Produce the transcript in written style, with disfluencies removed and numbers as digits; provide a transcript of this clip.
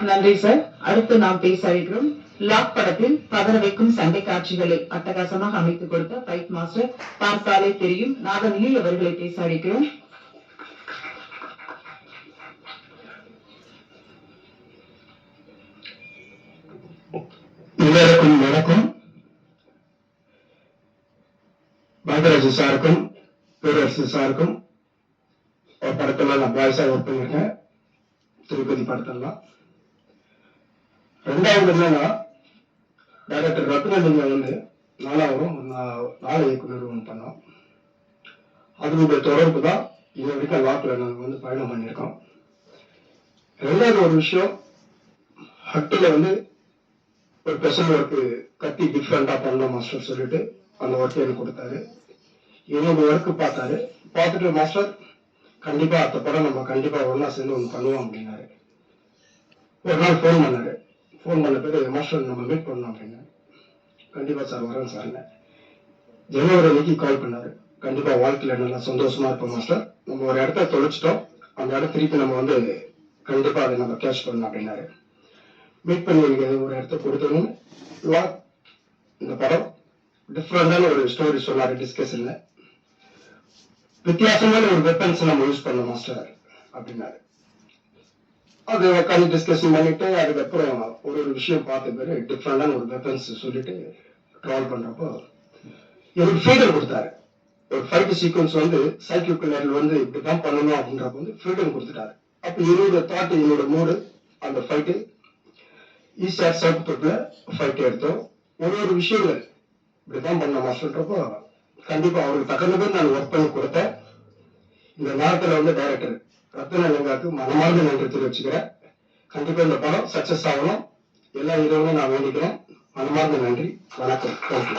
நன்றி சார். அடுத்து நாம் பேச இருக்கிறோம். லாக் படத்தில் பதற வைக்கும் சண்டை காட்சிகளை அட்டகாசமாக அமைத்துக் கொடுத்த ஃபைட் மாஸ்டர் பார்த்தாலே தெரியும் நாதநிலை அவர்களை பேச அழைக்கிறோம். எல்லாருக்கும் வணக்கம். பாகராஜ் சாருக்கும் பேரரசு சாருக்கும் ஒரு படத்தெல்லாம் நான் பாய்ஸா ஒர்க் பண்ணியிருக்கேன். திருப்பதி படத்தெல்லாம். ரெண்டாவது என்னன்னா, டைரக்டர் ரத்னலிங்க வந்து நாலாவதும் நாலு இயக்குனர் ஒன்று பண்ணோம். அதனுடைய தொடர்பு தான் இது வரைக்கும் லாக்கில் நாங்கள் வந்து பயணம் பண்ணியிருக்கோம். ரெண்டாவது ஒரு விஷயம், ஹட்டில் வந்து ஒரு ஸ்பெஷல் ஒர்க்கு கத்தி டிஃப்ரெண்டா பண்ணலாம் மாஸ்டர் சொல்லிட்டு அந்த ஒர்க் எனக்கு கொடுத்தாரு. என்னோட ஒர்க்கு பார்த்துட்டு மாஸ்டர் கண்டிப்பா அடுத்த படம் நம்ம கண்டிப்பா ஒன்னா சேர்ந்து ஒன்று பண்ணுவோம் அப்படின்னாரு. ஒரு நாள் ஃபோன் பண்ணாரு. ஃபோன் பண்ண பேரு மாஸ்டர் நம்ம மீட் பண்ணலாம் அப்படின்னாரு. கண்டிப்பா சார் வரேன் சார். ஜனவரி அன்னைக்கு கால் பண்ணாரு. கண்டிப்பா வாழ்க்கையில நல்லா சந்தோஷமா இருப்போம் மாஸ்டர். நம்ம ஒரு இடத்த தொலைச்சிட்டோம், அந்த இடத்த திருப்பி நம்ம வந்து கண்டிப்பா அதை நம்ம கேட்ச் பண்ணலாம் அப்படின்னாரு. மீட் பண்ணி எனக்கு ஒரு இடத்த கொடுத்தோன்னு இந்த படம் டிஃப்ரெண்டான ஒரு ஸ்டோரி சொன்னாரு. டிஸ்கஷன்ல வித்தியாசமான ஒரு வெப்பன்ஸ் நம்ம யூஸ் பண்ண மாஸ்டர் அப்படின்னாரு. அது உட்காந்து டிஸ்கஷன் பண்ணிட்டு அதுக்கப்புறம் ஒரு விஷயம் பார்த்த பேரு டிஃப்ரெண்டான ஒரு வெப்பன்ஸ் சொல்லிட்டு ட்ராவல் பண்றப்போ எனக்கு ஃப்ரீடம் கொடுத்தாரு. ஒரு ஃபைட் சீக்வன்ஸ் வந்து சைக்கிள் வந்து இப்படிதான் பண்ணணும் அப்படின்றப்ப வந்து ஃப்ரீடம் கொடுத்துட்டாரு. அப்ப என்னோட தாட், என்னோட மூடு அந்த ஃபைட்டு ஈஸ்டர் சவுத்துல ஃபைட் எடுத்தோம். ஒரு விஷயங்கள் இப்படிதான் பண்ண மாஸ்டர்ன்றப்போ கண்டிப்பா அவருக்கு தகுந்த நான் ஒர்க் பண்ணி கொடுத்தேன். இந்த நேரத்துல வந்து டைரக்டர் ரத்னலிங்காவுக்கு மனமார்ந்த நன்றி தெரிவிச்சுக்கிறேன். கண்டிப்பா இந்த படம் சக்சஸ் ஆகணும் எல்லா ஹீரோவும் நான் வேண்டிக்கிறேன். மனமார்ந்த நன்றி. வணக்கம். தேங்க்யூ.